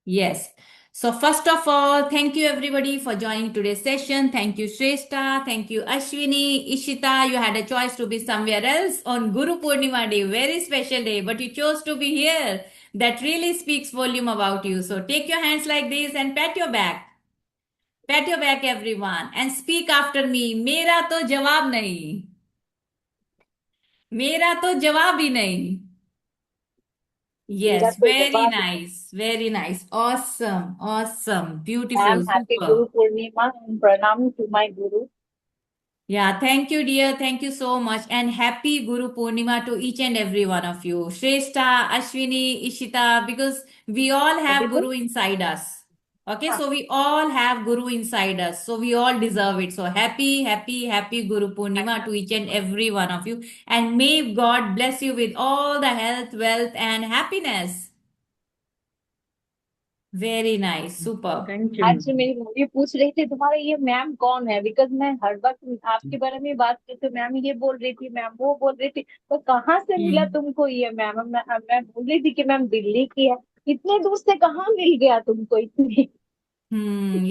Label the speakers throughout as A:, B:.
A: Yes. So first of all, thank you everybody for joining today's session. Thank you Shrestha. Thank you Ashwini. Ishita, you had a choice to be somewhere else on Guru Purnima day, very special day, but you chose to be here. That really speaks volume about you. So take your hands like this and pat your back. Pat your back everyone and speak after me. मेरा तो जवाब नहीं. मेरा तो जवाब ही नहीं.
B: मेरा
A: Yes,
B: तो
A: very
B: जवाब
A: nice. Very nice. Awesome. Awesome.
B: Ma'am,
A: Beautiful.
B: Happy
A: Super.
B: Guru Purnima and प्रणाम to my Guru.
A: Yeah, thank you, dear. Thank you so much. And happy Guru Purnima to each and every one of you. Shrestha, Ashwini, Ishita, because we all have
B: Audible?
A: Guru inside us. Okay,
B: हाँ।
A: so we all have Guru inside us. So we all deserve it. So happy, happy, happy Guru Purnima to each and every one of you. And may God bless you with all the health, wealth, and happiness. Very nice. Superb.
C: Thank you
B: आज
C: ma'am.
B: मेरी mummy पूछ रही थी तुम्हारा ये ma'am कौन है, because मैं हर वक्त आपके बारे में बात करती हूँ। मैम ये बोल रही थी, मैम वो बोल रही थी, तो कहाँ से मिला
A: Hmm.
B: तुमको ये मैम? मैं बोल रही थी कि मैम दिल्ली की है। इतने दूर से कहाँ मिल गया तुमको इतनी?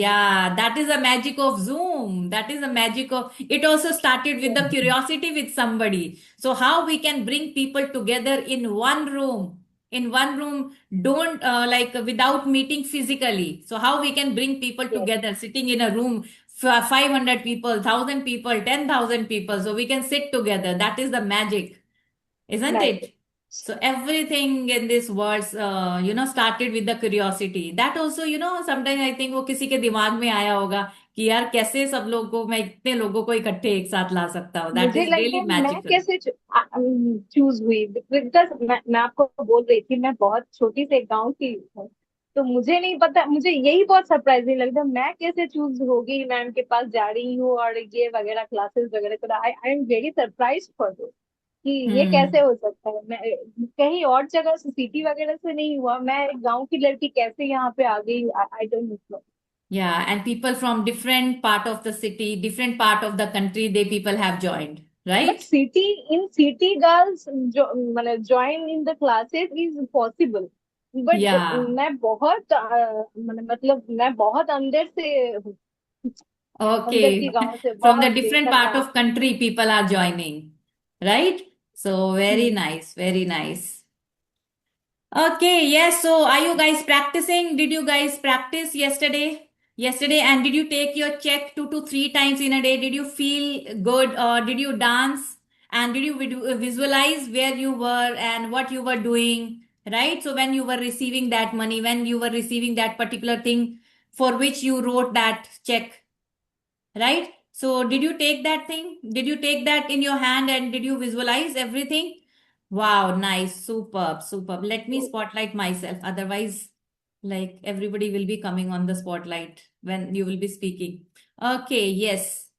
A: Yeah, that is the magic of Zoom. That is the magic of it. Also started with the curiosity with somebody. So, how we can bring people together in one room? In one room, don't like without meeting physically. So, how we can bring people
B: Yes,
A: together sitting in a room for 500 people, 1,000 people, 10,000 people. So, we can sit together. That is the magic, isn't it?
B: Magic.
A: So everything in this world, started with the curiosity. That also, sometimes I think वो किसी के दिमाग में आया होगा कि यार कैसे सब लोगों को मैं इतने लोगों को इकट्ठे एक साथ ला सकता हूँ. That
B: मुझे
A: is
B: लगता
A: really
B: है मैं
A: magical.
B: कैसे चूज हुई, बिकॉज मैं आपको बोल रही थी मैं बहुत छोटी से गांव की हूँ। तो मुझे नहीं पता, मुझे यही बहुत सरप्राइजिंग लगता है मैं कैसे चूज हो गई, मैम के पास जा रही हूँ और ये वगैरह क्लासेस वगैरह कर। I am very surprise for this कि ये कैसे
A: Hmm.
B: हो सकता है। मैं कहीं और जगह से सिटी वगैरह से नहीं हुआ, मैं एक गांव की लड़की कैसे यहाँ पे आ गई, I don't know.
A: Yeah, and people from different part of the city, different part of the country, they people have joined,
B: but
A: right?
B: City girls जो मतलब join in the classes is possible. But
A: Yeah.
B: मैं बहुत मतलब मैं बहुत अंदर से हूँ, अंदर की
A: Okay.
B: गांव से
A: From the
B: बहुत
A: different
B: बेहतर
A: part
B: गांव।
A: of country, people are joining, right? So very
B: hmm.
A: nice, very nice. Okay, yes. So, are you guys practicing? Did you guys practice yesterday? Yesterday, and did you take your check 2 to 3 times in a day? Did you feel good, or did you dance? And did you visualize where you were and what you were doing? Right. So, when you were receiving that money, when you were receiving that particular thing for which you wrote that check, right? So, did you take that thing? Did you take that in your hand and did you visualize everything? Wow, nice, superb, superb. Let me spotlight myself. Otherwise, like everybody will be coming on the spotlight when you will be speaking. Okay, yes.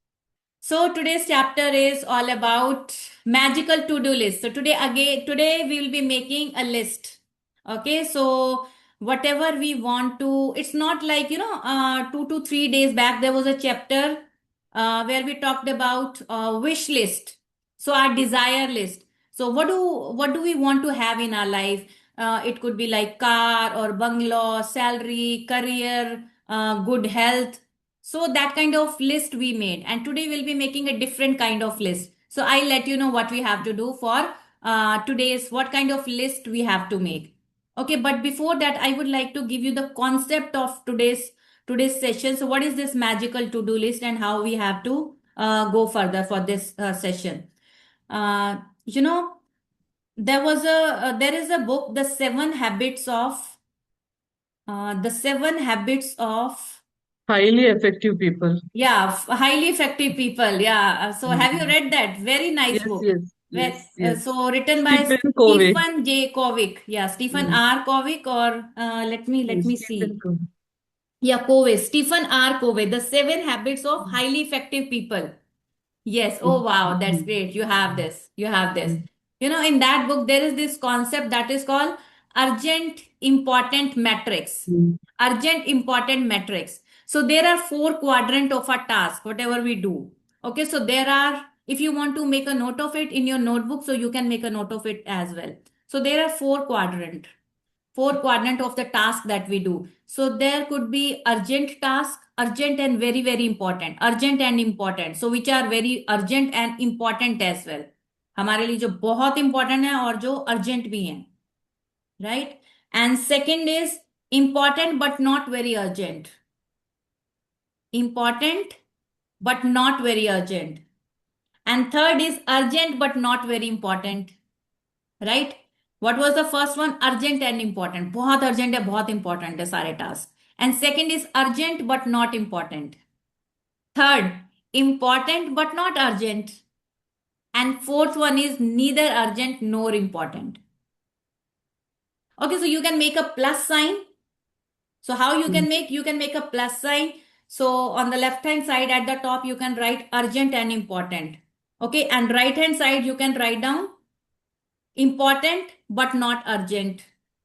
A: So today's chapter is all about magical to-do list. So today we will be making a list. Okay, so whatever we want to, it's not like 2 to 3 days back there was a chapter where we talked about wish list. So our desire list. So what do we want to have in our life? It could be like car or bungalow, salary, career, good health, so that kind of list we made. And today we'll be making a different kind of list. So I'll let you know what we have to do for today's, what kind of list we have to make. Okay, but before that, I would like to give you the concept of today's session. So what is this magical to-do list and how we have to go further for this session? Uh, you know, there is a book, the seven habits of
C: highly effective people.
A: Yeah, highly effective people. Yeah. So have you read that? Very nice
C: yes
A: book.
C: Yes yes yes
A: So written by
C: Stephen Covey.
A: Stephen J. Kovic. Yeah, Stephen R. Kovic, or let me
C: Stephen
A: see.
C: Covey.
A: Yeah, Covey. Stephen R. Covey. The Seven Habits of Highly Effective People. Yes. Oh, wow. That's great. You have this. You have this. In that book, there is this concept that is called urgent important metrics. Urgent important metrics. So there are four quadrant of a task, whatever we do. Okay. So there are, if you want to make a note of it in your notebook, so you can make a note of it as well. So there are four quadrant. four quadrant of the task that we do. So there could be urgent task, urgent and very, very important, urgent and important. So which are very urgent and important as well. हमारे लिए जो बहुत important है और जो urgent भी हैं, right? And second is important but not very urgent. Important but not very urgent. And third is urgent but not very important, right? What was the first one? Urgent and important. बहुत urgent है, बहुत important है सारे task. And second is urgent but not important. Third, important but not urgent. And fourth one is neither urgent nor important. Okay, so you can make a plus sign. So how you can make? You can make a plus sign. So on the left hand side at the top, you can write urgent and important. Okay, and right hand side, you can write down important but not urgent.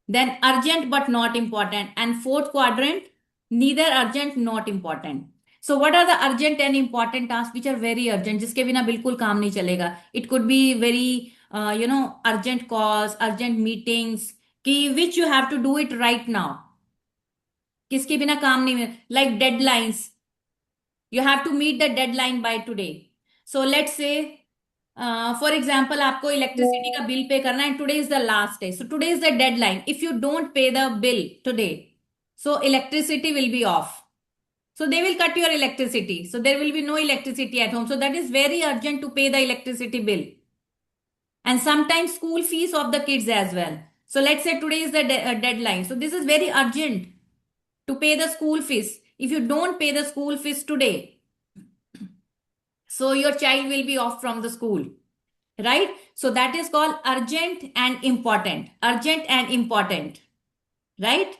A: Then urgent but not important. And fourth quadrant, neither urgent not important. So what are the urgent and important tasks which are very urgent, जिसके बिना बिल्कुल काम नहीं चलेगा? It could be very urgent calls, urgent meetings, कि which you have to do it right now. किसके बिना काम नहीं, like deadlines. You have to meet the deadline by today. So let's say for example आपको electricity का bill pay करना है, today is the last day, so today is the deadline. If you don't pay the bill today, so electricity will be off, so they will cut your electricity, so there will be no electricity at home, so that is very urgent to pay the electricity bill. And sometimes school fees of the kids as well. So let's say today is the deadline, so this is very urgent to pay the school fees. If you don't pay the school fees today, so your child will be off from the school, right? So that is called urgent and important. Urgent and important, right?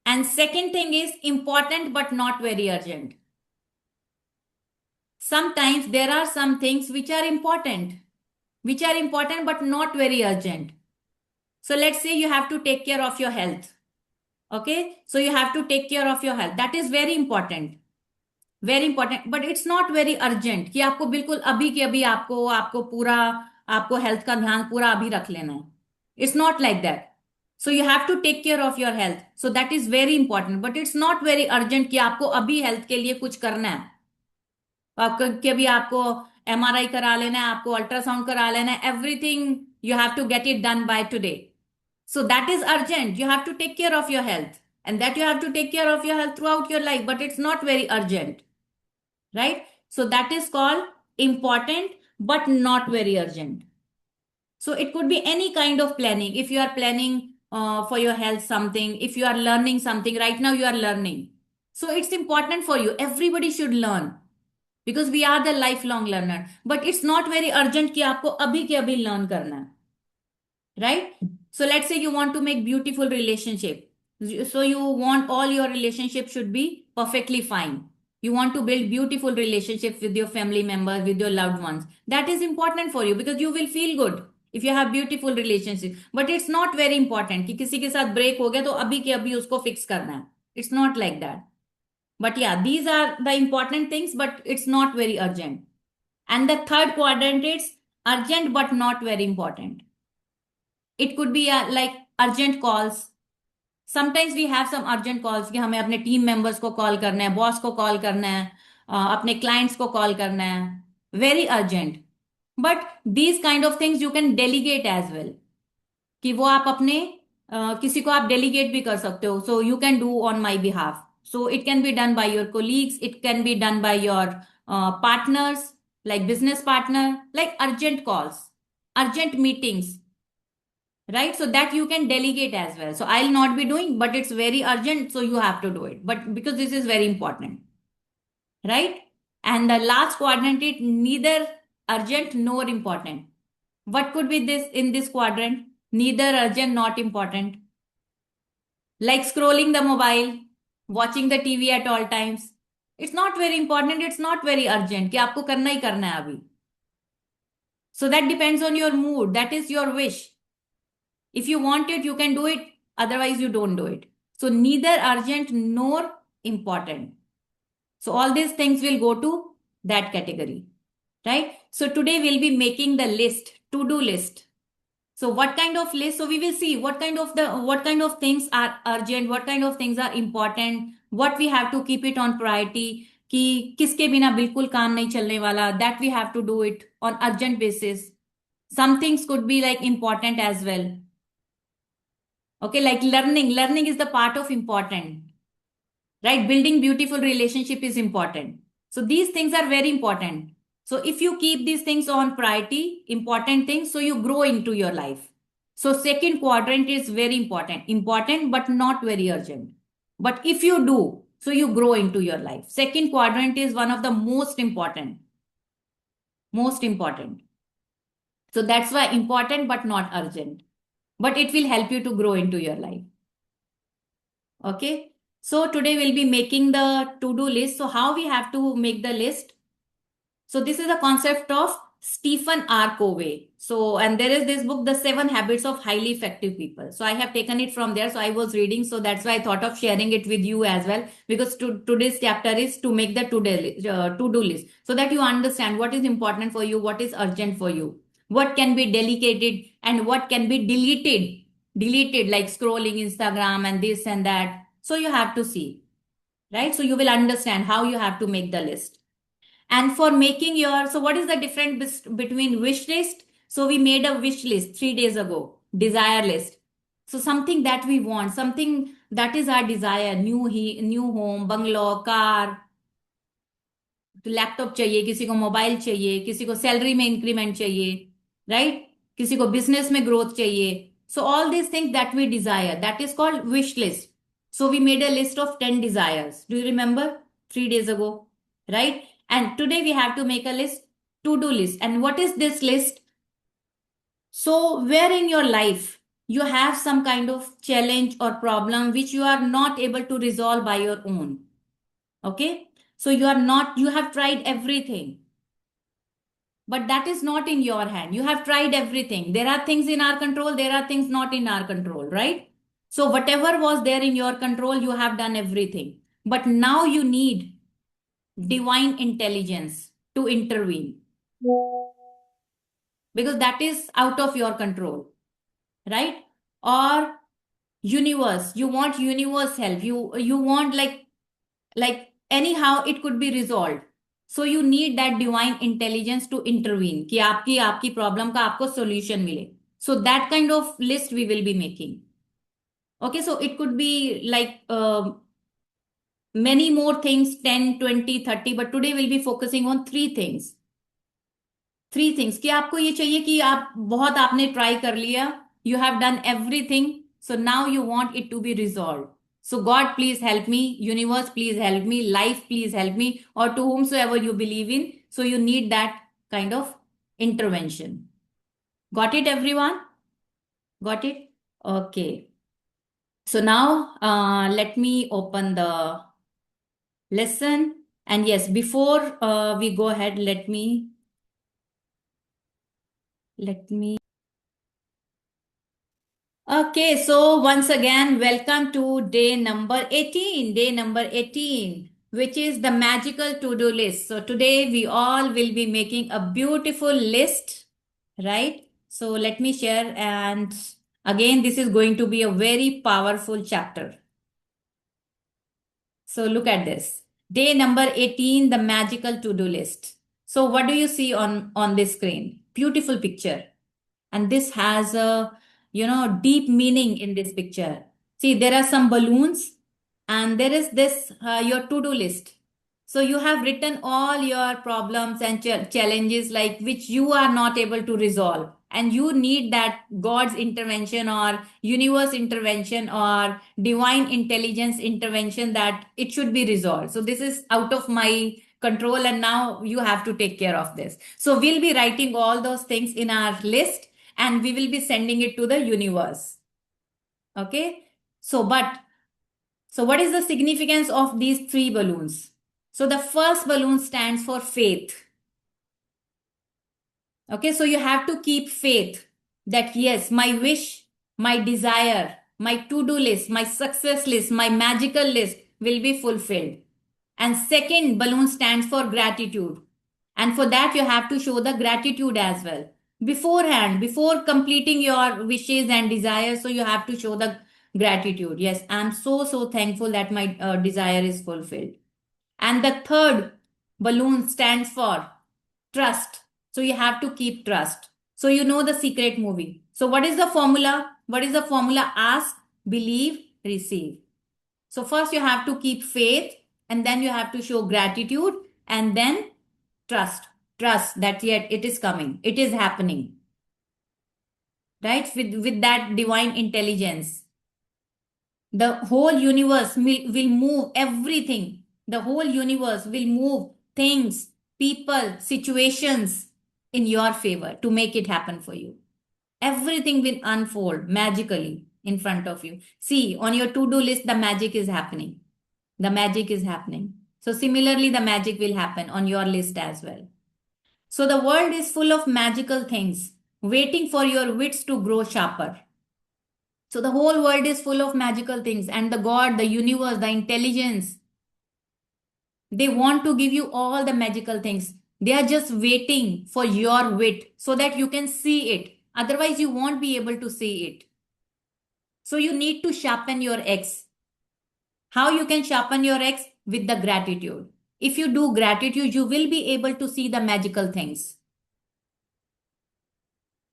A: And second thing is important but not very urgent. Sometimes there are some things which are important but not very urgent. So let's say you have to take care of your health. Okay, so you have to take care of your health. That is very important, but it's not very urgent कि आपको बिल्कुल अभी के अभी आपको पूरा आपको health का ध्यान पूरा अभी रख लेना है. It's not like that. So you have to take care of your health. So that is very important, but it's not very urgent कि आपको अभी हेल्थ के लिए कुछ करना है. आपको कि अभी आपको MRI करा लेना है, आपको अल्ट्रासाउंड करा लेना है. Everything you have to get it done by today. So that is urgent. You have to take care of your health, and that you have to take care of your health throughout your life, but it's not very urgent, right? So that is called important but not very urgent. So it could be any kind of planning. If you are planning for your health something, if you are learning something right now, you are learning, so it's important for you. Everybody should learn because we are the lifelong learner, but it's not very urgent कि आपको अभी के अभी learn करना है, right? So let's say you want to make beautiful relationship, so you want all your relationship should be perfectly fine. You want to build beautiful relationships with your family members, with your loved ones. That is important for you because you will feel good if you have beautiful relationship. But it's not very important कि किसी के साथ break हो गया तो अभी के अभी उसको fix करना है. It's not like that. But yeah, these are the important things, but it's not very urgent. And the third quadrant is urgent but not very important. It could be like urgent calls. Sometimes we have some urgent calls कि हमें अपने team members को call करना है, boss को call करना है, अपने क्लाइंट्स को कॉल करना है, very urgent. But these kind of things you can delegate as well, कि वो आप अपने किसी को आप डेलीगेट भी कर सकते हो. So you can do on my behalf. So it can be done by your colleagues, it can be done by your partners, like business partner, like urgent calls, urgent meetings, right? So that you can delegate as well. So I'll not be doing, but it's very urgent, so you have to do it, but because this is very important, right? And the last quadrant is neither urgent nor important. What could be this in this quadrant? Neither urgent not important, like scrolling the mobile, watching the TV at all times. It's not very important, it's not very urgent कि आपको करना ही करना है अभी. So that depends on your mood, that is your wish. If you want it, you can do it. Otherwise, you don't do it. So neither urgent nor important. So all these things will go to that category, right? So today we'll be making the list, to-do list. So what kind of list? So we will see what kind of things are urgent, what kind of things are important, what we have to keep it on priority, कि किसके बिना बिल्कुल काम नहीं चलने वाला, that we have to do it on urgent basis. Some things could be like important as well. Okay, like learning is the part of important, right? Building beautiful relationship is important. So these things are very important. So if you keep these things on priority, important things, so you grow into your life. So second quadrant is very important but not very urgent. But if you do, so you grow into your life. Second quadrant is one of the most important. So that's why important but not urgent, but it will help you to grow into your life. Okay, so today we'll be making the to-do list. So how we have to make the list? So this is the concept of Stephen R. Covey. So, and there is this book, The 7 Habits of Highly Effective People. So I have taken it from there. So I was reading. So that's why I thought of sharing it with you as well, because today's chapter is to make the to-do list so that you understand what is important for you, what is urgent for you, what can be delegated and what can be deleted like scrolling Instagram and this and that. So you have to see, right? So you will understand how you have to make the list. And for making so what is the difference between wish list? So we made a wish list 3 days ago, desire list. So something that we want, something that is our desire, new home, bungalow, car, तो laptop चाहिए, किसी को mobile चाहिए, किसी को salary में increment चाहिए, right? किसी को बिजनेस में ग्रोथ चाहिए. So all these things that we desire, that is called wish list. So we made a list of 10 desires. Do you remember? 3 days ago, right? And today we have to make a list, to-do list. And what is this list? So where in your life you have some kind of challenge or problem which you are not able to resolve by your own. Okay? So you have tried everything, but that is not in your hand. You have tried everything. There are things in our control, there are things not in our control, right? So whatever was there in your control, you have done everything. But now you need divine intelligence to intervene, because that is out of your control, right? Or universe, you want universe help. You want like anyhow it could be resolved. So you need that divine intelligence to intervene कि आपकी problem का आपको solution मिले. So that kind of list we will be making. Okay, so it could be like many more things, 10, 20, 30, but today we'll be focusing on three things कि आपको ये चाहिए कि आप बहुत आपने ट्राई कर लिया, you have done everything, so now you want it to be resolved. So God, please help me. Universe, please help me. Life, please help me. Or to whomsoever you believe in. So you need that kind of intervention. Got it, everyone? Got it? Okay. So now let me open the lesson. And yes, before we go ahead, let me. Okay, so once again, welcome to day number 18, which is the magical to-do list. So today we all will be making a beautiful list, right? So let me share, and again, this is going to be a very powerful chapter. So look at this. Day number 18, the magical to-do list. So what do you see on this screen? Beautiful picture. And this has a deep meaning in this picture. See, there are some balloons and there is this your to-do list. So you have written all your problems and challenges like which you are not able to resolve, and you need that God's intervention or universe intervention or divine intelligence intervention that it should be resolved. So this is out of my control and now you have to take care of this. So we'll be writing all those things in our list and we will be sending it to the universe. Okay. So what is the significance of these 3 balloons? So the first balloon stands for faith. Okay. So you have to keep faith that yes, my wish, my desire, my to-do list, my success list, my magical list will be fulfilled. And second balloon stands for gratitude. And for that, you have to show the gratitude as well. beforehand, before completing your wishes and desires. So you have to show the gratitude. Yes, I'm so thankful that my desire is fulfilled. And the third balloon stands for trust. So you have to keep trust. So you know the secret movie. So what is the formula? What is the formula? Ask, believe, receive. So first you have to keep faith, and then you have to show gratitude, and then trust. Trust that yet it is coming. It is happening. Right? With that divine intelligence. The whole universe will move everything. The whole universe will move things, people, situations in your favor to make it happen for you. Everything will unfold magically in front of you. See, on your to-do list, the magic is happening. The magic is happening. So similarly, the magic will happen on your list as well. So the world is full of magical things waiting for your wits to grow sharper. So the whole world is full of magical things, and the God, the universe, the intelligence, they want to give you all the magical things. They are just waiting for your wit so that you can see it. Otherwise, you won't be able to see it. So you need to sharpen your X. How you can sharpen your X? With the gratitude. If you do gratitude, you will be able to see the magical things.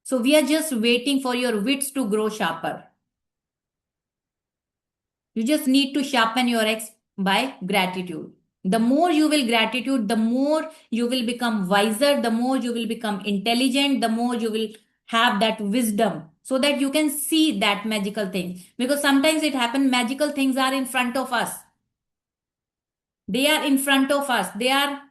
A: So we are just waiting for your wits to grow sharper. You just need to sharpen your X by gratitude. The more you will gratitude, the more you will become wiser, the more you will become intelligent, the more you will have that wisdom so that you can see that magical thing. Because sometimes it happens, magical things are in front of us. They are in front of us. They are,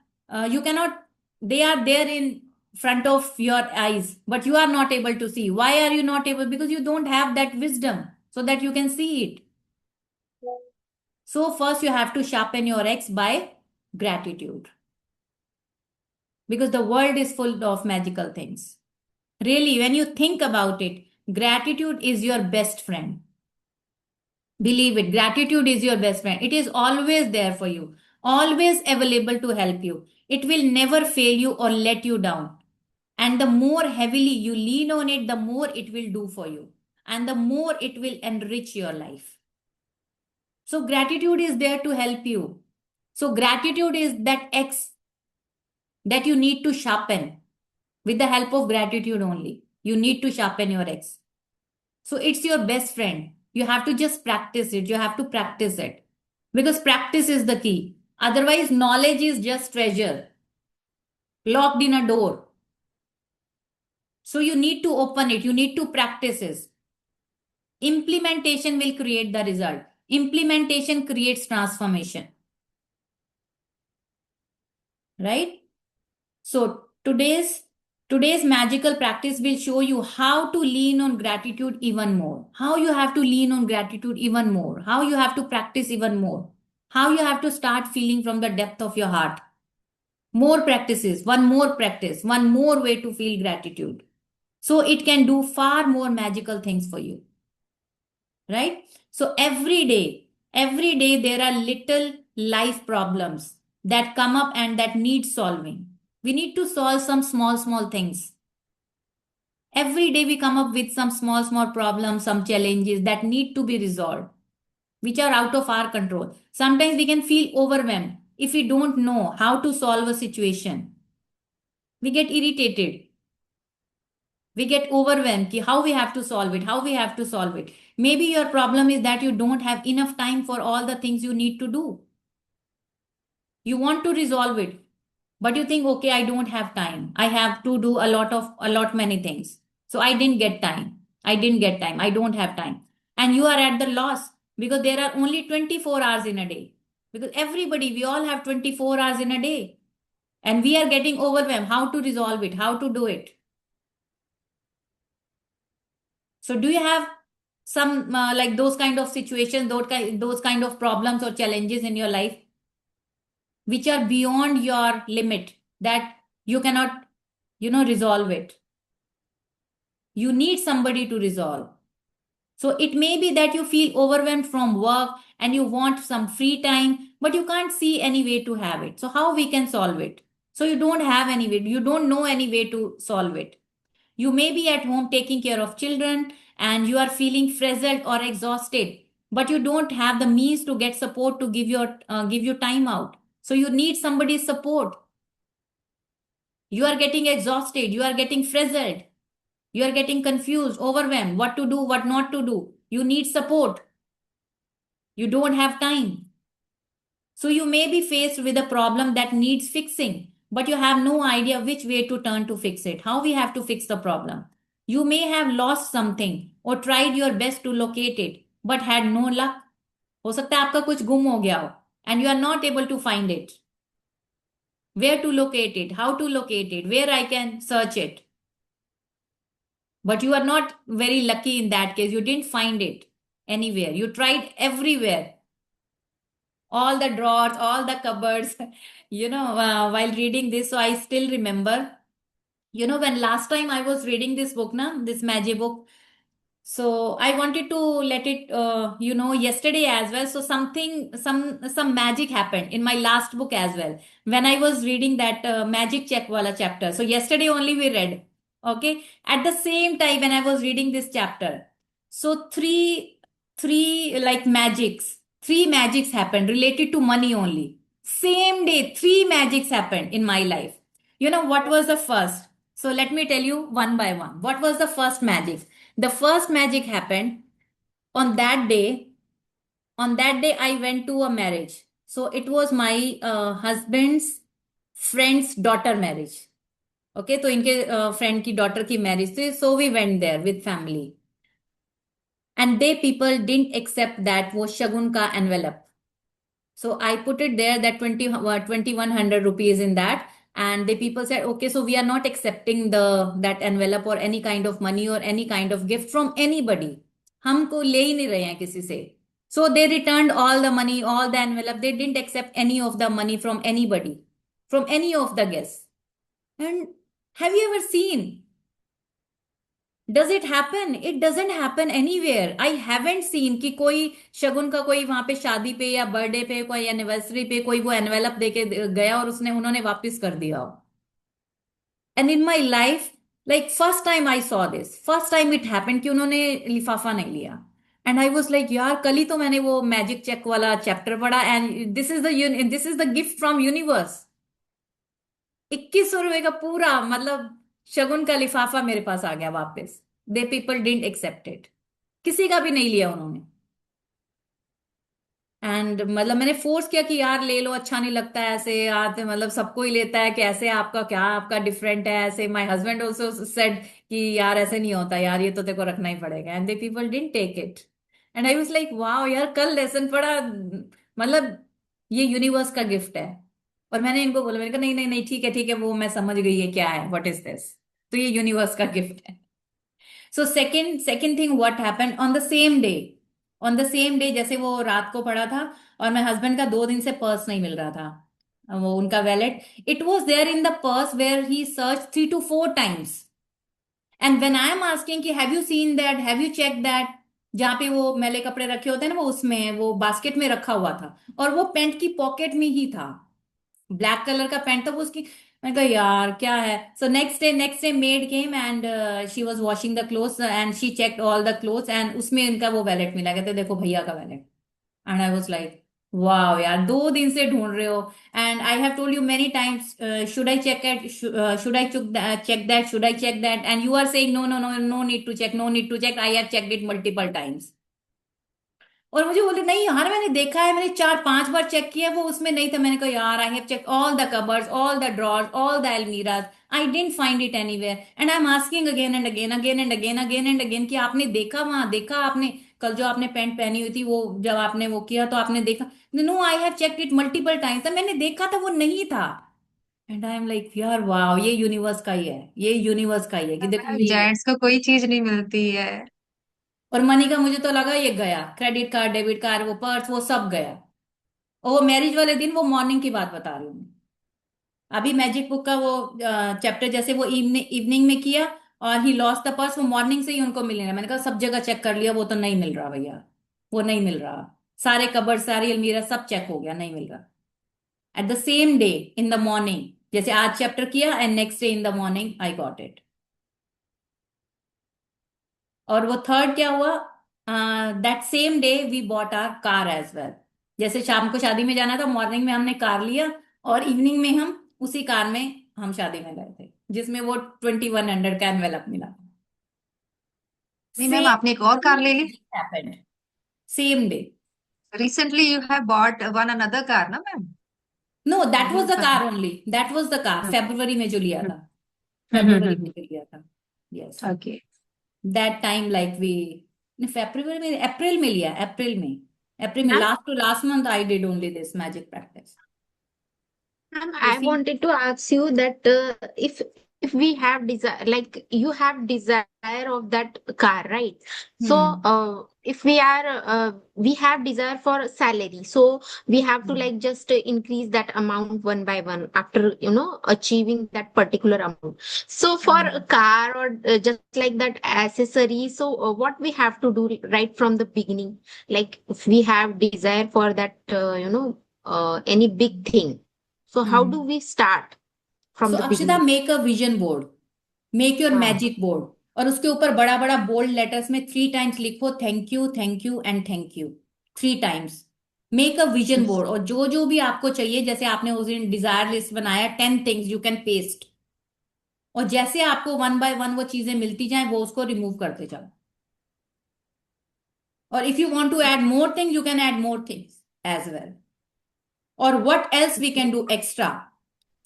A: you cannot, they are there in front of your eyes, but you are not able to see. Why are you not able? Because you don't have that wisdom so that you can see it. So first you have to sharpen your X by gratitude. Because the world is full of magical things. Really, when you think about it, gratitude is your best friend. Believe it, gratitude is your best friend. It is always there for you, always available to help you. It will never fail you or let you down. And the more heavily you lean on it, the more it will do for you. And the more it will enrich your life. So gratitude is there to help you. So gratitude is that X that you need to sharpen with the help of gratitude only. You need to sharpen your X. So it's your best friend. You have to just practice it. You have to practice it because practice is the key. Otherwise, knowledge is just treasure locked in a door. So you need to open it. You need to practice it. Implementation will create the result. Implementation creates transformation. Right? So today's magical practice will show you how to lean on gratitude even more. How you have to lean on gratitude even more. How you have to practice even more. How you have to start feeling from the depth of your heart. More practices, one more practice, one more way to feel gratitude. So it can do far more magical things for you. Right? So every day there are little life problems that come up and that need solving. We need to solve some small things. Every day we come up with some small problems, some challenges that need to be resolved, which are out of our control. Sometimes we can feel overwhelmed if we don't know how to solve a situation. We get irritated. We get overwhelmed how we have to solve it. Maybe your problem is that you don't have enough time for all the things you need to do. You want to resolve it, but you think, okay, I don't have time. I have to do a lot many things. So I didn't get time. I don't have time. And you are at the loss because there are only 24 hours in a day. Because we all have 24 hours in a day. And we are getting overwhelmed. How to resolve it? How to do it? So do you have some like those kind of situations, those kind of problems or challenges in your life which are beyond your limit that you cannot, resolve it? You need somebody to resolve. So it may be that you feel overwhelmed from work and you want some free time, but you can't see any way to have it. So how we can solve it? So you don't have any way, you don't know any way to solve it. You may be at home taking care of children and you are feeling frazzled or exhausted, but you don't have the means to get support to give you time out. So you need somebody's support. You are getting exhausted, you are getting frazzled, you are getting confused, overwhelmed, what to do, what not to do. You need support. You don't have time. So you may be faced with a problem that needs fixing, but you have no idea which way to turn to fix it, how we have to fix the problem. You may have lost something or tried your best to locate it, but had no luck. हो सकता है आपका कुछ गुम हो गया हो and you are not able to find it. Where to locate it, how to locate it, where I can search it. But you are not very lucky in that case. You didn't find it anywhere. You tried everywhere, all the drawers, all the cupboards. While reading this, so I still remember, when last time I was reading this book, this magic book. So I wanted to let it, yesterday as well. So some magic happened in my last book as well. When I was reading that magic check wala chapter. So yesterday only we read. Okay. At the same time, when I was reading this chapter, so three like three magics happened related to money only. Same day, three magics happened in my life. You know what was the first? So let me tell you one by one. What was the first magic? The first magic happened on that day. On that day, I went to a marriage. So it was my husband's friend's daughter marriage. Okay, तो इनके friend की daughter की marriage थी. So we went there with family. And they people didn't accept that वो शगुन का envelope. So I put it there that 2100 rupees in that. And the people said, okay, so we are not accepting that envelope or any kind of money or any kind of gift from anybody. हमको ले ही नहीं रहे हैं किसी से. So they returned all the money, all the envelope. They didn't accept any of the money from anybody, from any of the guests. And have you ever seen? Does it happen? It doesn't happen anywhere. I haven't seen कि कोई शगुन का कोई वहां पे शादी पे या birthday पे कोई एनिवर्सरी पे कोई वो एनवेलप देके गया और उन्होंने वापस कर दिया हो. And in my life like first time I saw this, first time it happened कि उन्होंने लिफाफा नहीं लिया. एंड आई वॉज लाइक यार कल ही तो मैंने वो मैजिक चेक वाला चैप्टर पढ़ा and this is the gift from universe. 2100 रुपए का पूरा मतलब शगुन का लिफाफा मेरे पास आ गया वापस. They people didn't accept it. किसी का भी नहीं लिया उन्होंने. एंड मतलब मैंने फोर्स किया कि यार ले लो, अच्छा नहीं लगता है ऐसे यार, तो मतलब सबको ही लेता है, कैसे आपका क्या आपका डिफरेंट है ऐसे. माय हस्बैंड आल्सो सेड कि यार ऐसे नहीं होता यार, ये तो तेरे को रखना ही पड़ेगा. And they people didn't take it. And I was like wow यार कल लेसन पढ़ा, मतलब ये यूनिवर्स का गिफ्ट है. और मैंने इनको बोला, मैंने कहा नहीं नहीं नहीं ठीक है वो मैं समझ गई है क्या है, व्हाट इज दिस. तो ये यूनिवर्स का गिफ्ट है. So second thing what happened on the same day जैसे वो रात को पड़ा था और मेरे हस्बैंड का 2 दिन से पर्स नहीं मिल रहा था, वो उनका wallet. It was there in the purse where he search 3 to 4 times. And when I am asking कि have you seen that, have you check that, जहां पे वो मैले कपड़े रखे होते हैं ना, वो उसमें वो बास्केट में रखा हुआ था और वो पेंट की पॉकेट में ही था. ब्लैक कलर का पैंट था वो उसकी. मैंने कहा यार क्या है. So next day maid came and she was washing the clothes and she checked all the clothes and उसमें इनका वो वैलेट मिला. कहते देखो भैया का wallet. And I was like wow यार 2 दिन से ढूंढ रहे हो. And I have told you many times should I check it, should I check that, should I check that, and you are saying no no no no need to check, no need to check. I have checked it multiple times. और मुझे बोले नहीं यार मैंने देखा है, मैंने 4-5 बार check किया, वो उसमें नहीं था. मैंने कहा यार I have check all the cupboards, all the drawers, all the almirahs, I didn't find it anywhere. And I am asking again and again again and again again and again कि आपने देखा, वहां देखा आपने, कल जो आपने पैंट पहनी हुई थी वो जब आपने वो किया तो आपने देखा. No I have checked it multiple times. मैंने देखा था वो नहीं था. एंड आई एम लाइक यार वाह ये यूनिवर्स का ही है, ये यूनिवर्स का ही है कि देखो ये है.
D: जेंट्स को कोई चीज नहीं मिलती है।
A: और मनी का मुझे तो लगा ये गया, क्रेडिट कार्ड डेबिट कार्ड वो पर्स वो सब गया. और वो मैरिज वाले दिन, वो मॉर्निंग की बात बता रही हूँ मैं. अभी मैजिक बुक का वो चैप्टर जैसे वो इवनिंग में किया और ही लॉस्ट द पर्स, वो मॉर्निंग से ही उनको मिलने लगा. मैंने कहा सब जगह चेक कर लिया, वो तो नहीं मिल रहा भैया, वो नहीं मिल रहा. सारे कबर्ड सारी अलमीरा सब चेक हो गया, नहीं मिल रहा. At the same day in the morning, जैसे आज चैप्टर किया and next day in the morning I got it. और वो थर्ड क्या हुआ, that same day we bought our car as well. जैसे शाम को शादी में जाना था, मॉर्निंग में हमने कार लिया और इवनिंग में हम उसी कार में हम शादी में गए थे, जिसमें वो 2100 का एनवेलप मिला।
D: नहीं मैम,
A: सेम
D: आपने एक और कार ले ली?
A: Happened, same day.
D: Recently you have bought one another car ना मैम?
A: नो, दैट
D: अभी
A: वाज द
D: पता
A: car only, that was the car,
D: नहीं।
A: फेब्रुवरी में जो लिया
D: हम्म
A: था, फेब्रुवरी में जो लिया था। Yes,
D: okay.
A: That time like we, February में, अप्रैल में लिया, अप्रैल में, अप्रैल में
E: Ma'am,
A: last to last month I did only this magic practice.
E: ma'am,
A: You
E: I
A: see,
E: wanted to ask you that if we have desire, like you have desire of that car, right? So,
A: hmm,
E: if we have desire for salary, so we have to
A: hmm,
E: like just increase that amount one by one after achieving that particular amount. So for a
A: hmm.
E: car or just like that accessory, so what we have to do right from the beginning, like if we have desire for that, any big thing. So how do
A: Hmm.
E: we start
A: So
E: from the
A: Akshita,
E: beginning?
A: make a vision board, make your
E: हाँ.
A: Magic board, और उसके ऊपर बड़ा बड़ा bold letters में 3 times लिखो thank you and thank you, 3 times. Make a vision board, और जो जो भी आपको चाहिए, जैसे आपने उस दिन डिजायर लिस्ट बनाया, 10 थिंग्स यू कैन पेस्ट, और जैसे आपको वन बाय वन वो चीजें मिलती जाएं, वो उसको रिमूव करते जाओ। और if you want to add more things, you can add more things as well. और what else we can do extra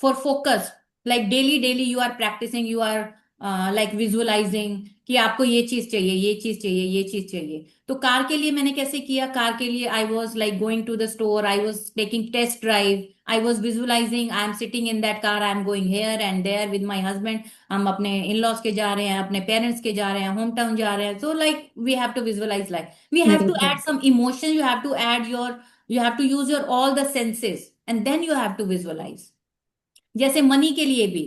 A: for focus, like daily you are practicing, you are like visualizing कि आपको ये चीज चाहिए, ये चीज चाहिए, ये चीज चाहिए। तो कार के लिए मैंने कैसे किया, कार के लिए I was like going to the store, I was taking test drive, I was visualizing I am sitting in that car, I am going here and there with my husband, हम अपने in laws के जा रहे हैं, अपने parents के जा रहे हैं, होम टाउन जा रहे हैं। So like we have to visualize, like we have to
E: Mhm.
A: Add some emotion, you have to add your, you have to use your all the senses and then you have to visualize। जैसे money के लिए भी,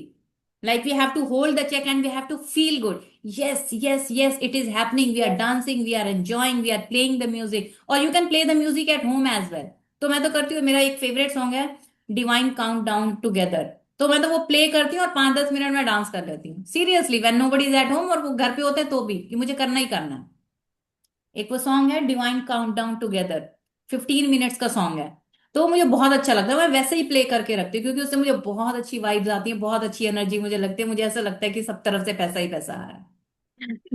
A: like we have to hold the cheque and we have to feel good, yes yes yes it is happening, we are dancing, we are enjoying, we are playing the music, और you can play the music at home as well. तो मैं तो करती हूँ, मेरा एक favourite song है divine count down together, तो मैं तो वो प्ले करती हूँ और 5-10 मिनट में डांस कर लेती हूँ, seriously, when nobody is at home, और वो घर पे होते हैं तो भी, कि मुझे करना ही करना है। एक वो सॉन्ग है divine count down together, 15 minutes का सॉन्ग है, तो मुझे बहुत अच्छा लगता है, मैं वैसे ही प्ले करके रखती हूँ, क्योंकि उससे मुझे बहुत अच्छी वाइब्स आती हैं, बहुत अच्छी एनर्जी मुझे लगती है, मुझे ऐसा लगता है कि सब तरफ से पैसा ही पैसा आ रहा है।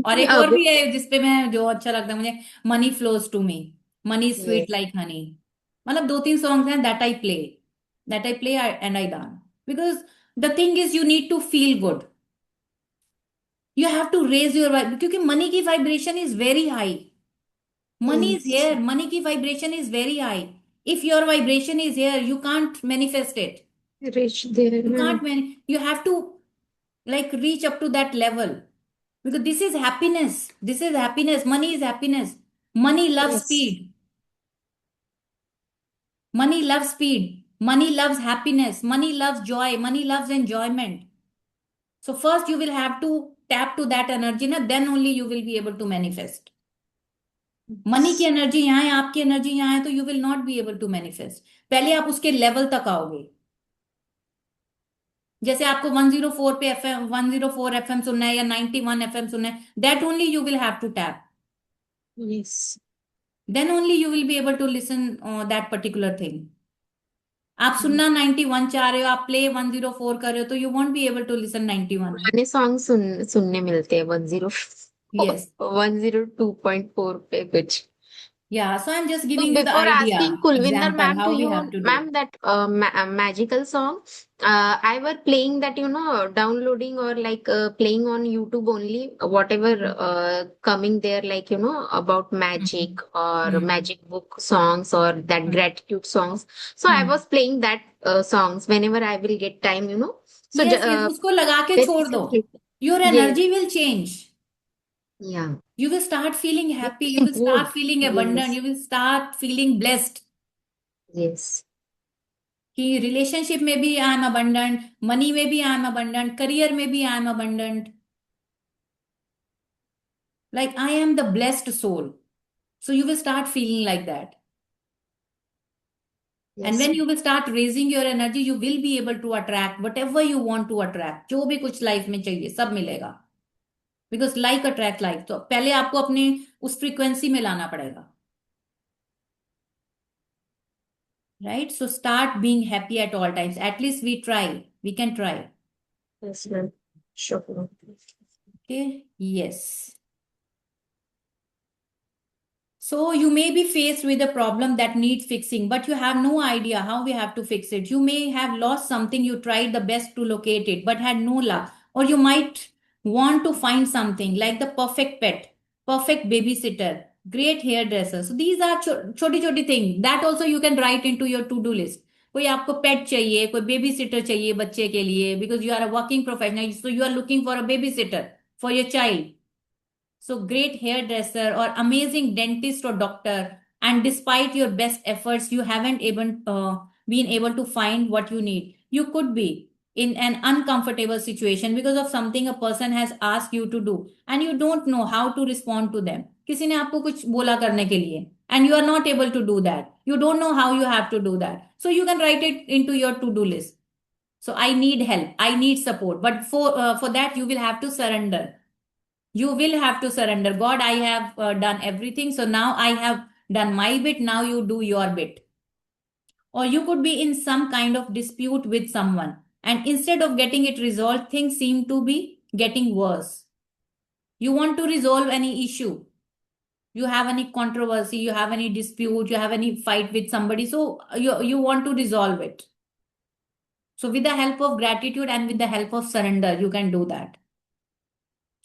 A: और एक और
E: Okay.
A: भी है जिसपे मैं, जो अच्छा लगता है मुझे, money flows to me, money sweet
E: Yes.
A: Like honey, मतलब 2-3 सॉन्ग्स हैं that I play and I dance, because the thing is you need to feel good, you have to raise your vibe, क्योंकि money की vibration is very high, money is
E: Yes.
A: here, money ki vibration is very high, if your vibration is here you can't manifest it,
E: Reach there.
A: you can't you have to like reach up to that level, because this is happiness, this is happiness, money is happiness, money loves
E: Yes.
A: speed, money loves speed, money loves happiness, money loves joy, money loves enjoyment. So first you will have to tap to that energy na, then only you will be able to manifest। Money की energy यहाँ है, आपकी energy यहाँ है, तो you will not be able to manifest, पहले आप उसके लेवल तक आओगे। जैसे आपको 104 पे एफएम, 104 FM सुनना है या 91 FM सुनना है, that only you will have to tap,
E: Yes.
A: Then only you will be able to listen that particular thing. आप सुनना 91 चाह रहे हो, आप प्ले 104 कर रहे हो, तो you won't be able to listen 91।
E: पुराने सॉन्ग सुनने मिलते हैं
A: यस,
E: 102.4 पे कुछ.
A: या so I am just
E: So
A: giving you the
E: before
A: idea,
E: asking Kulvinder
A: example
E: ma'am to
A: how we
E: you,
A: have to do.
E: ma'am, that magical song, I were playing that, downloading or like playing on YouTube only, whatever coming there, like, about magic or magic book songs or that gratitude songs. So I was playing that songs whenever I will get time. So
A: yes yes, उसको लगा के
E: very
A: छोड़ दो,
E: recently,
A: your
E: yes,
A: energy will change,
E: yeah,
A: you will start feeling
E: you
A: happy, you
E: feel
A: will start
E: good.
A: feeling abundant,
E: Yes,
A: you will start feeling blessed,
E: yes,
A: कि relationship में भी I am abundant, money में भी I am abundant, career में भी I am abundant, like I am the blessed soul, so you will start feeling like that, and
E: yes.
A: when you will start raising your energy, you will be able to attract whatever you want to attract, जो भी कुछ life में चाहिए सब मिलेगा। Because like attract like, तो पहले आपको अपने उस फ्रीक्वेंसी में लाना पड़ेगा, right? So start being happy at all times, at least we can try.
E: Yes, ma'am. Sure.
A: Okay, yes. So you may be faced with a problem that needs fixing, but you have no idea how we have to fix it. You may have lost something, you tried the best to locate it, but had no luck. Or you might want to find something like the perfect pet, perfect babysitter, great hairdresser. So these are छोटी छोटी things that also you can write into your to-do list. कोई आपको पेट चाहिए, कोई baby sitter चाहिए बच्चे के लिए, because you are a working professional, so you are looking for a baby sitter for your child. So, great hairdresser or amazing dentist or doctor, and despite your best efforts, you haven't even been able to find what you need. You could be in an uncomfortable situation because of something a person has asked you to do, and you don't know how to respond to them. किसी ने आपको कुछ बोला करने के लिए, and you are not able to do that. You don't know how you have to do that. So you can write it into your to-do list. So I need help. I need support. But for that, you will have to surrender. You will have to surrender. God, I have done everything, so now I have done my bit, now you do your bit. Or you could be in some kind of dispute with someone, and instead of getting it resolved, things seem to be getting worse. You want to resolve any issue, you have any controversy, you have any dispute, you have any fight with somebody, so you want to resolve it. So with the help of gratitude and with the help of surrender, you can do that.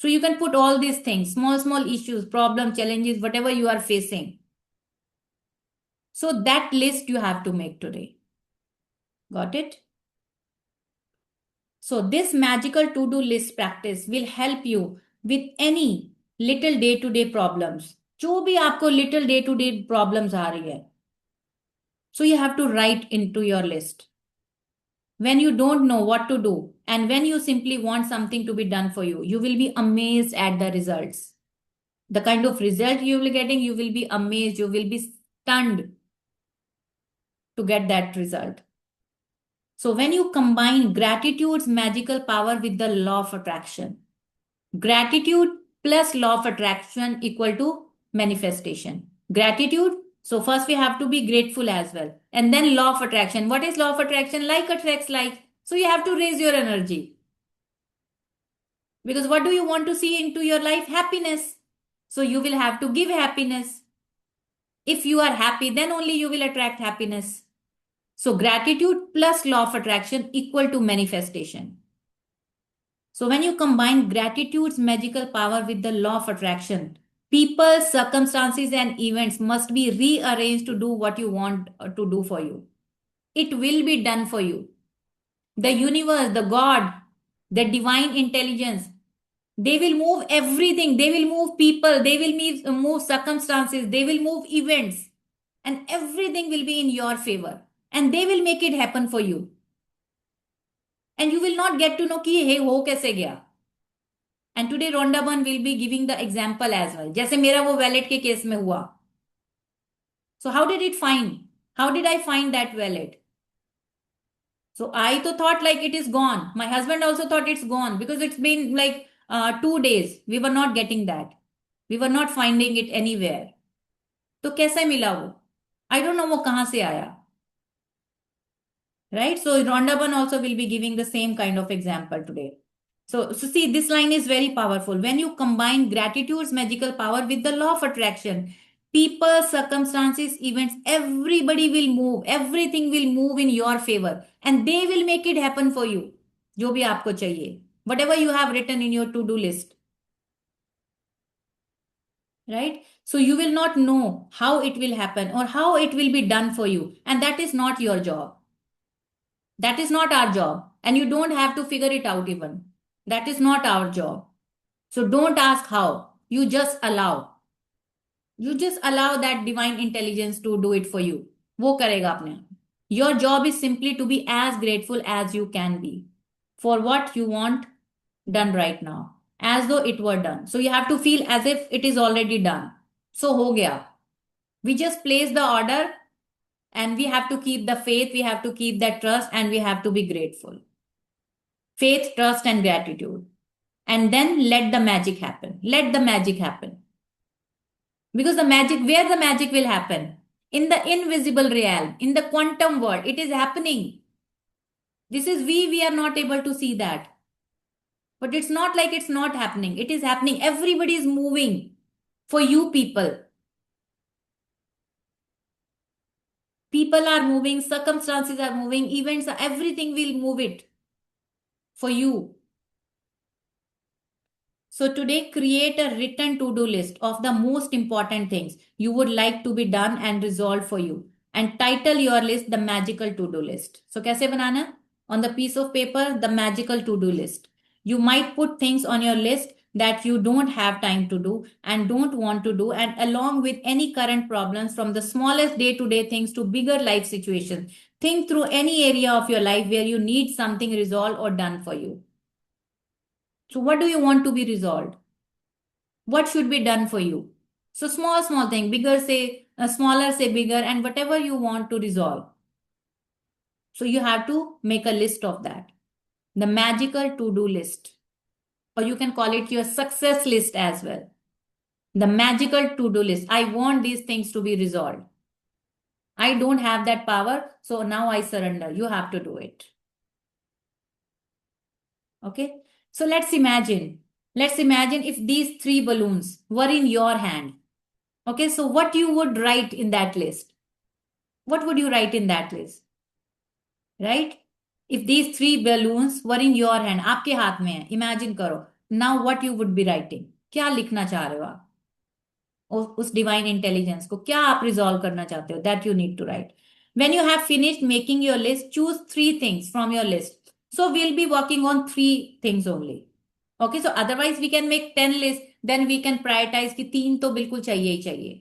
A: So you can put all these things, small issues, problem, challenges, whatever you are facing. So that list you have to make today. Got it? So this magical to-do list practice will help you with any little day-to-day problems. जो भी आपको little day-to-day problems आ रही है. So you have to write into your list. When you don't know what to do, and when you simply want something to be done for you, you will be amazed at the results. The kind of result you will be getting, you will be amazed, you will be stunned to get that result. So when you combine gratitude's magical power with the law of attraction, gratitude plus law of attraction equal to manifestation. Gratitude, so first we have to be grateful as well. And then law of attraction. What is law of attraction? Like attracts like. So you have to raise your energy. Because what do you want to see into your life? Happiness. So you will have to give happiness. If you are happy, then only you will attract happiness. So gratitude plus law of attraction equal to manifestation. So when you combine gratitude's magical power with the law of attraction, people, circumstances, and events must be rearranged to do what you want to do for you. It will be done for you. The universe, the God, the divine intelligence, they will move everything. They will move people. They will move circumstances. They will move events. And everything will be in your favor. And they will make it happen for you. And you will not get to know कि हे हो कैसे गया. And today Rhonda Byrne will be giving the example as well. जैसे मेरा वो wallet के case में हुआ. So how did it find? How did I find that wallet? So I thought like it is gone. My husband also thought it's gone because it's been like 2 days. We were not getting that. We were not finding it anywhere. तो कैसे मिला वो? I don't know वो कहाँ से आया. Right? So Rhonda Byrne also will be giving the same kind of example today. So see, this line is very powerful. When you combine gratitude's magical power with the law of attraction, people, circumstances, events, everybody will move. Everything will move in your favor. And they will make it happen for you. जो भी आपको चाहिए. Whatever you have written in your to-do list. Right? So you will not know how it will happen or how it will be done for you. And that is not your job. That is not our job. And you don't have to figure it out even. That is not our job. So don't ask how. You just allow. You just allow that divine intelligence to do it for you. वो करेगा अपने आप. Your job is simply to be as grateful as you can be for what you want done right now, as though it were done. So you have to feel as if it is already done. So हो गया. We just place the order and we have to keep the faith, we have to keep that trust, and we have to be grateful. Faith, trust, and gratitude. and then let the magic happen. Let the magic happen. Because the magic, where the magic will happen? In the invisible realm, in the quantum world, it is happening. This is we are not able to see that. But it's not like it's not happening. It is happening. Everybody is moving for you people. People are moving, circumstances are moving, events, everything will move it for you. So today, create a written to-do list of the most important things you would like to be done and resolved for you. And title your list the magical to-do list. So कैसे बनाना? On the piece of paper, the magical to-do list. You might put things on your list that you don't have time to do and don't want to do, and along with any current problems, from the smallest day-to-day things to bigger life situations. Think through any area of your life where you need something resolved or done for you. So what do you want to be resolved? What should be done for you? So small thing, bigger say, smaller say bigger, and whatever you want to resolve. So you have to make a list of that. The magical to-do list. Or you can call it your success list as well. The magical to-do list. I want these things to be resolved. I don't have that power, so now I surrender. You have to do it. Okay? So let's imagine if these 3 balloons were in your hand. Okay, so what you would write in that list? What would you write in that list? Right? If these 3 balloons were in your hand, आपके हाथ में है, imagine करो. Now what you would be writing? क्या लिखना चाह रहे हो आप? उस डिवाइन इंटेलिजेंस को क्या आप रिजॉल्व करना चाहते हो? That you need to write. When you have finished making your list, choose 3 things from your list. So we'll be working on 3 things only. Okay, so otherwise we can make 10 lists, then we can prioritize कि 3 तो बिल्कुल चाहिए ही चाहिए.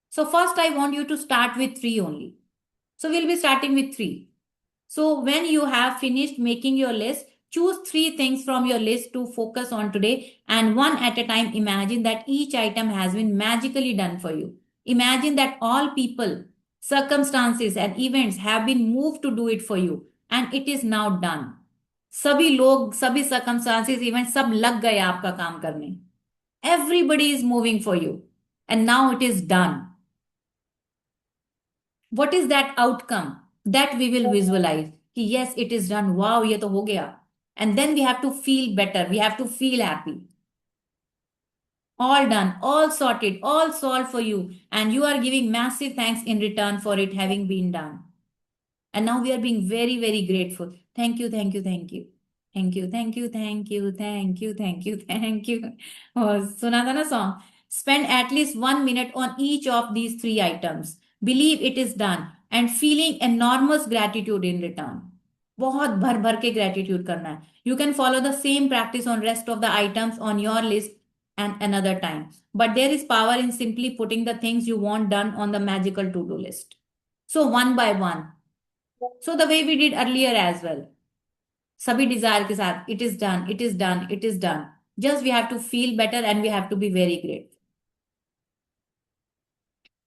A: So first I want you to start with 3 only. So we'll be starting with 3. So when you have finished making your list, choose 3 things from your list to focus on today, and one at a time imagine that each item has been magically done for you. Imagine that all people, circumstances and events have been moved to do it for you, and it is now done. सभी लोग, सभी circumstances, events सब लग गए आपका काम करने. Everybody is moving for you, and now it is done. What is that outcome? That we will visualize. Yes, it is done. Wow, ये तो हो गया. And then we have to feel better. We have to feel happy. All done, all sorted, all solved for you. And you are giving massive thanks in return for it having been done. And now we are being very, very grateful. Thank you, thank you, thank you. Thank you, thank you, thank you, thank you, thank you, thank you. Oh, सुना था ना song? Spend at least 1 minute on each of these 3 items. Believe it is done and feeling enormous gratitude in return. बहुत भर भर के gratitude करना है. You can follow the same practice on rest of the items on your list and another time. But there is power in simply putting the things you want done on the magical to-do list. So one by one. So the way we did earlier as well. सभी desire के साथ, it is done, it is done, it is done. Just we have to feel better and we have to be very grateful.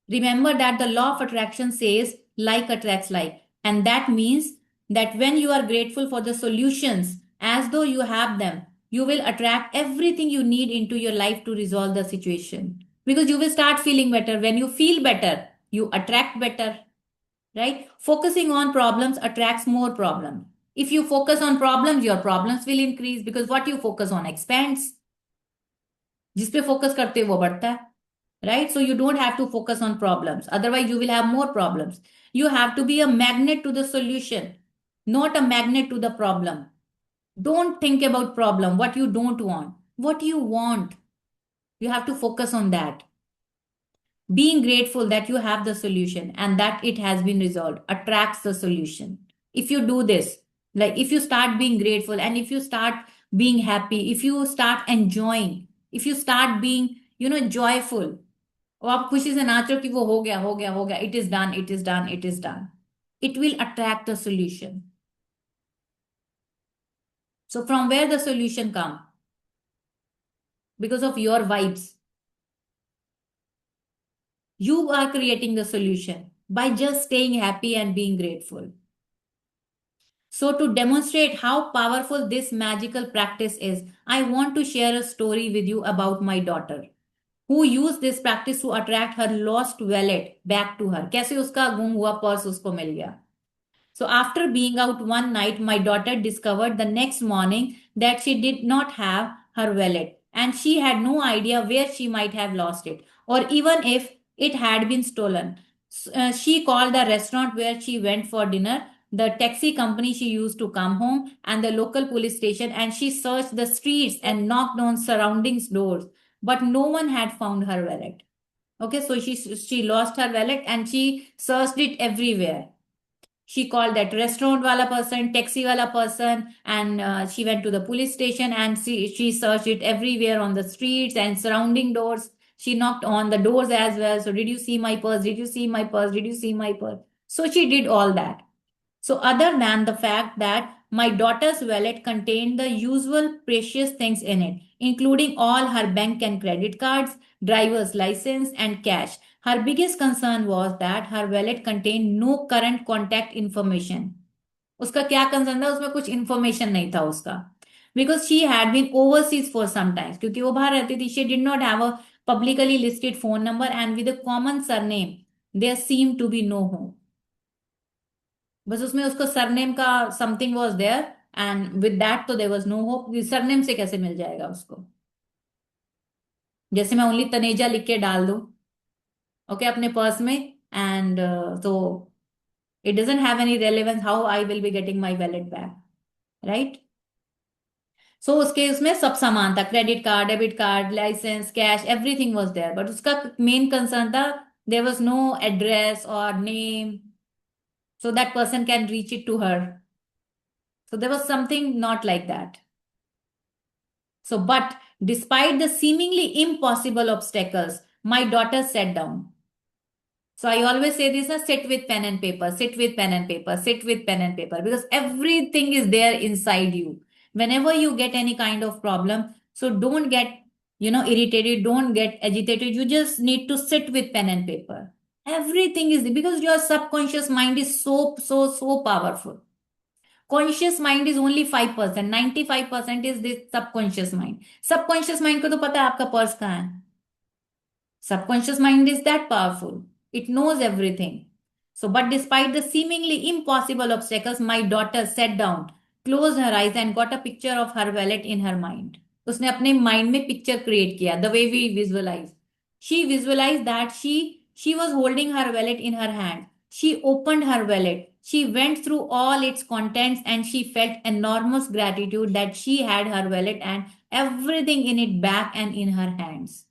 A: Remember that the law of attraction says like attracts like. And that means that when you are grateful for the solutions as though you have them, you will attract everything you need into your life to resolve the situation. Because you will start feeling better. When you feel better, you attract better. Right? Focusing on problems attracts more problems. If you focus on problems, your problems will increase because what you focus on expands. जिस पे focus करते हो वो बढ़ता है. Right? So you don't have to focus on problems. Otherwise, you will have more problems. You have to be a magnet to the solution, not a magnet to the problem. Don't think about problem, what you don't want. What you want, you have to focus on that. Being grateful that you have the solution and that it has been resolved attracts the solution. If you do this, like if you start being grateful and if you start being happy, if you start enjoying, if you start being, joyful, और आप खुशी से नाच रहे हो कि वो हो गया हो गया हो गया, it is done, it is done, it is done. It will attract the solution. So from where the solution come? Because of your vibes. You are creating the solution by just staying happy and being grateful. So to demonstrate how powerful this magical practice is, I want to share a story with you about my daughter who used this practice to attract her lost wallet back to her. कैसे उसका गुम हुआ purse उसको मिल गया. So after being out one night, my daughter discovered the next morning that she did not have her wallet and she had no idea where she might have lost it or even if it had been stolen. She called the restaurant where she went for dinner, the taxi company she used to come home, and the local police station, and she searched the streets and knocked on surroundings doors, but no one had found her wallet. Okay, so she lost her wallet and she searched it everywhere. She called that restaurant wala person, taxi wala person, and she went to the police station and she searched it everywhere on the streets and surrounding doors. She knocked on the doors as well. So, did you see my purse? Did you see my purse? Did you see my purse? So, she did all that. So, other than the fact that my daughter's wallet contained the usual precious things in it, including all her bank and credit cards, driver's license, and cash. Her biggest concern was that her wallet contained no current contact information. उसका क्या concern था, उसमें कुछ information नहीं था उसका, because she had been overseas for some times, क्योंकि वो बाहर रहती थी. She did not have a publicly listed phone number and with a common surname there seem to be no home. बस उसमें उसको सरनेम का something was there and with that तो there was no hope. Surname से कैसे मिल जाएगा उसको? जैसे मैं ओनली तनेजा लिख के डाल दूं ओके अपने पर्स में एंड तो it doesn't have any relevance how I will be getting my wallet back, right? So उसके उसमें सब सामान था, credit card, debit card, license, cash, everything was there, but उसका मेन कंसर्न था देयर वाज नो एड्रेस और name so that person can reach it to her. So there was something not like that. So, but despite the seemingly impossible obstacles, my daughter sat down. So I always say this, sit with pen and paper, sit with pen and paper, sit with pen and paper, because everything is there inside you. Whenever you get any kind of problem, so don't get, irritated, don't get agitated. You just need to sit with pen and paper. Everything is because your subconscious mind is so powerful. Conscious mind is only 5%, 95% is this subconscious mind. Subconscious mind को तो पता है आपका purse कहाँ है. Subconscious mind is that powerful. It knows everything. So, but despite the seemingly impossible obstacles, my daughter sat down, closed her eyes, and got a picture of her wallet in her mind. उसने अपने mind में picture create किया, the way we visualize. She visualized that she was holding her wallet in her hand. She opened her wallet. She went through all its contents and she felt enormous gratitude that she had her wallet and everything in it back and in her hands.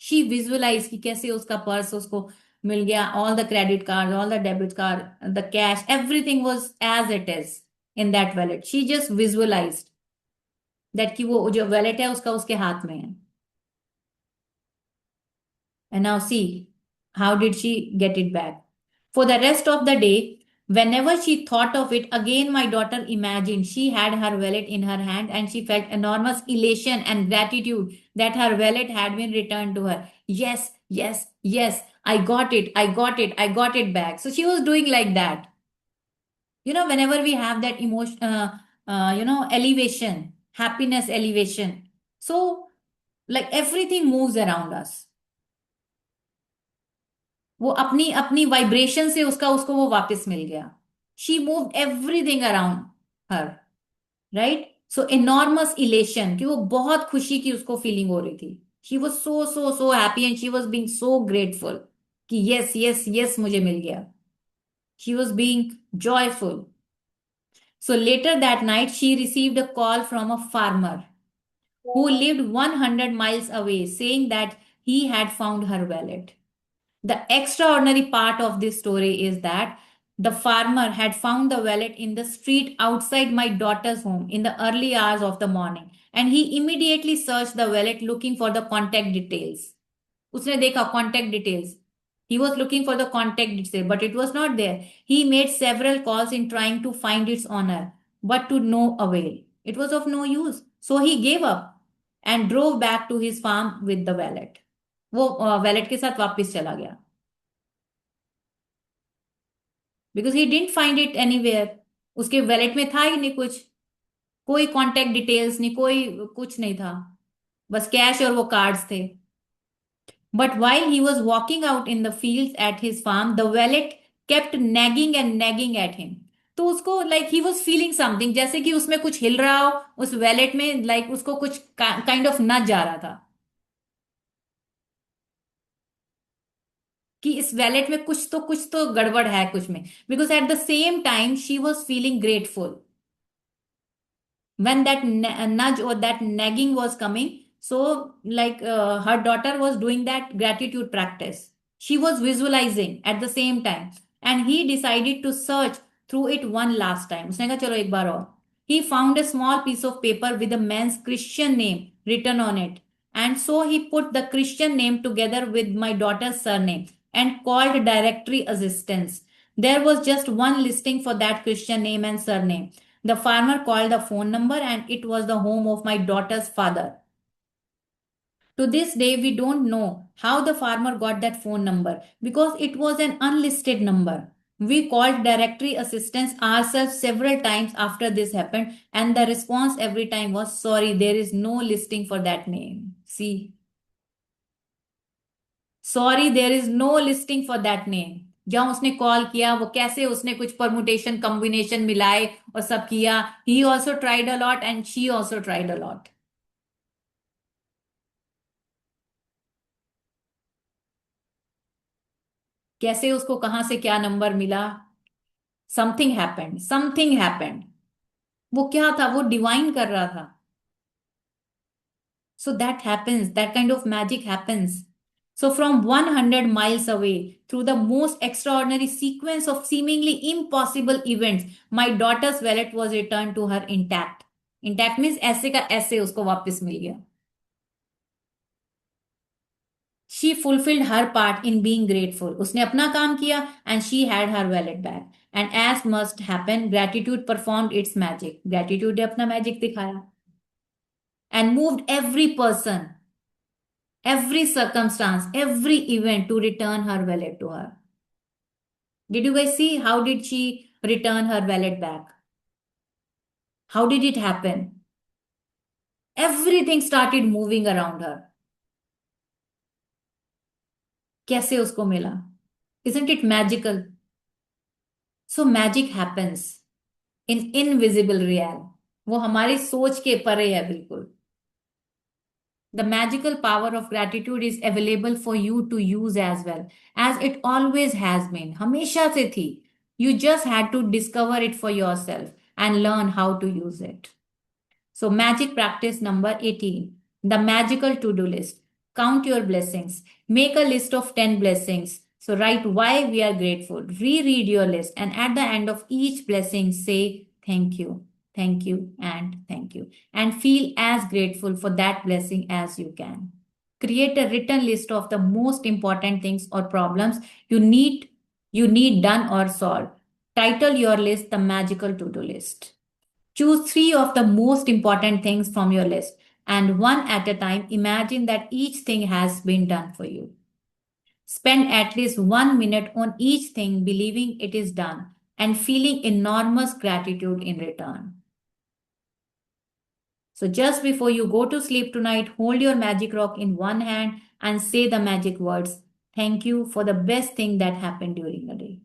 A: She visualize कि कैसे उसका पर्स उसको मिल गया, all the credit card, all the debit card, the cash, everything was as it is in that wallet. She just visualized that कि वो जो वॉलेट है उसका उसके हाथ में है. And now see how did she get it back. For the rest of the day, whenever she thought of it again, my daughter imagined she had her wallet in her hand and she felt enormous elation and gratitude that her wallet had been returned to her. Yes, yes, yes, I got it, I got it, I got it back. So she was doing like that. Whenever we have that emotion, elevation, happiness elevation. So, like everything moves around us. वो अपनी अपनी vibration से उसको वो वापस मिल गया. She moved everything around her, right? So enormous elation कि वो बहुत खुशी की उसको फीलिंग हो रही थी. She was so happy and she was being so grateful कि यस यस यस मुझे मिल गया. She was being joyful. So later that night she received a call from a farmer who lived 100 miles away saying that he had found her wallet. The extraordinary part of this story is that the farmer had found the wallet in the street outside my daughter's home in the early hours of the morning, and he immediately searched the wallet looking for the contact details. उसने देखा contact details. He was looking for the contact details, but it was not there. He made several calls in trying to find its owner, but to no avail. It was of no use. So he gave up and drove back to his farm with the wallet. वो wallet के साथ वापस चला गया. Because he didn't find it anywhere. उसके wallet में था ही नहीं कुछ, कोई कांटेक्ट डिटेल्स नहीं, कोई कुछ नहीं था, बस कैश और वो कार्ड्स थे. But while he was walking out in the fields at his farm, the valet kept nagging and nagging at him. तो उसको like he was feeling something, जैसे कि उसमें कुछ हिल रहा हो उस वैलेट में, लाइक उसको कुछ काइंड ऑफ नच जा रहा था कि इस वैलेट में कुछ तो गड़बड़ है कुछ में. Because at the same time she was feeling grateful when that nudge or that nagging was coming. So like her daughter was doing that gratitude practice, she was visualizing at the same time, and he decided to search through it one last time. उसने कहा चलो एक बार और. He found a small piece of paper with a man's Christian name written on it, and so he put the Christian name together with my daughter's surname and called directory assistance. There was just one listing for that Christian name and surname. The farmer called the phone number and it was the home of my daughter's father. To this day, we don't know how the farmer got that phone number because it was an unlisted number. We called directory assistance ourselves several times after this happened, and the response every time was sorry, there is no listing for that name. See, sorry there is no listing for that name. जहां उसने call किया वो कैसे उसने कुछ permutation combination मिलाए और सब किया. He also tried a lot and she also tried a lot. कैसे उसको कहां से क्या नंबर मिला. Something happened, something happened. वो क्या था, वो डिवाइन कर रहा था. So that happens, that kind of magic happens. So, from 100 miles away, through the most extraordinary sequence of seemingly impossible events, my daughter's wallet was returned to her intact. Intact means ऐसे का ऐसे उसको वापस मिल गया. She fulfilled her part in being grateful. उसने अपना काम किया and she had her wallet back. And as must happen, gratitude performed its magic. Gratitude ने अपना magic दिखाया and moved every person, every circumstance, every event to return her wallet to her. Did you guys see how did she return her wallet back? How did it happen? Everything started moving around her. कैसे उसको मिला? Isn't it magical? So magic happens in invisible realm. वो हमारी सोच के परे है बिल्कुल. The magical power of gratitude is available for you to use as well, as it always has been. हमेशा से थी. You just had to discover it for yourself and learn how to use it. So, magic practice number 18, the magical to-do list. Count your blessings. Make a list of 10 blessings. So, write why we are grateful. Reread your list, and at the end of each blessing, say thank you, and thank you. And feel as grateful for that blessing as you can. Create a written list of the most important things or problems you need done or solved. Title your list the magical to-do list. Choose 3 of the most important things from your list, and one at a time, imagine that each thing has been done for you. Spend at least 1 minute on each thing, believing it is done and feeling enormous gratitude in return. So, just before you go to sleep tonight, hold your magic rock in one hand and say the magic words, thank you for the best thing that happened during the day.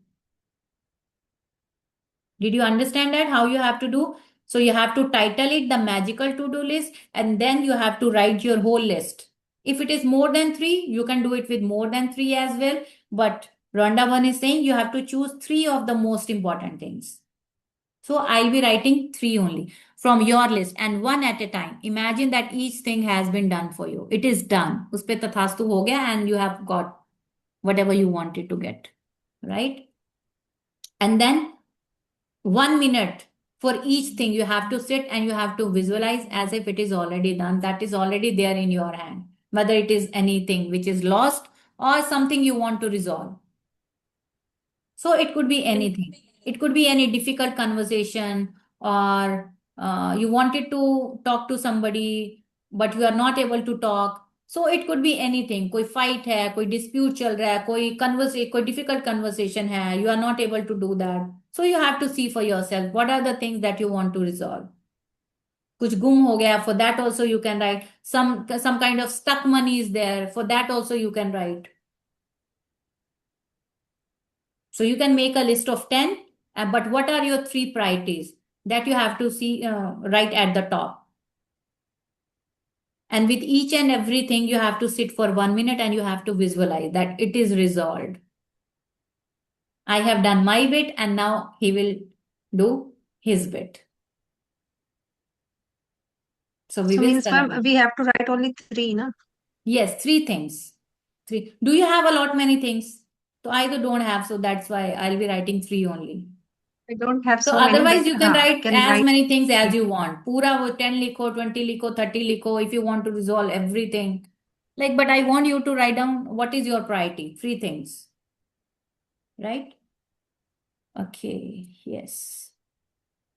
A: Did you understand that? How you have to do? So you have to title it the magical to-do list, and then you have to write your whole list. If it is more than 3, you can do it with more than 3 as well. But Rhonda 1 is saying you have to choose 3 of the most important things. So I'll be writing 3 only from your list and one at a time. Imagine that each thing has been done for you. It is done. उस पे तथास्तु हो गया and you have got whatever you wanted to get, right? And then 1 minute for each thing you have to sit and you have to visualize as if it is already done. That is already there in your hand, whether it is anything which is lost or something you want to resolve. So it could be anything. It could be any difficult conversation, or you wanted to talk to somebody but you are not able to talk. So it could be anything. कोई fight है, कोई dispute चल रहा है, कोई difficult conversation है, you are not able to do that. So you have to see for yourself what are the things that you want to resolve. कुछ गुम हो गया, for that also you can write. Some kind of stuck money is there, for that also you can write. So you can make a list of 10, but what are your 3 priorities that you have to see right at the top. And with each and everything, you have to sit for 1 minute and you have to visualize that it is resolved. I have done my bit and now he will do his bit. So we
D: So
A: will
D: means, ma'am,
A: celebrate.
D: we have to write only 3, na?
A: Yes, 3 things. 3. Do you have a lot many things? So I don't have, so that's why I'll be writing 3 only.
D: I don't have
A: So
D: so many,
A: otherwise
D: but
A: you can write
D: can
A: as
D: write.
A: many things as you want. Pura wo 10 likho, 20 likho, 30 likho if you want to resolve everything. Like, but I want you to write down what is your priority. 3 things. Right? Okay, yes.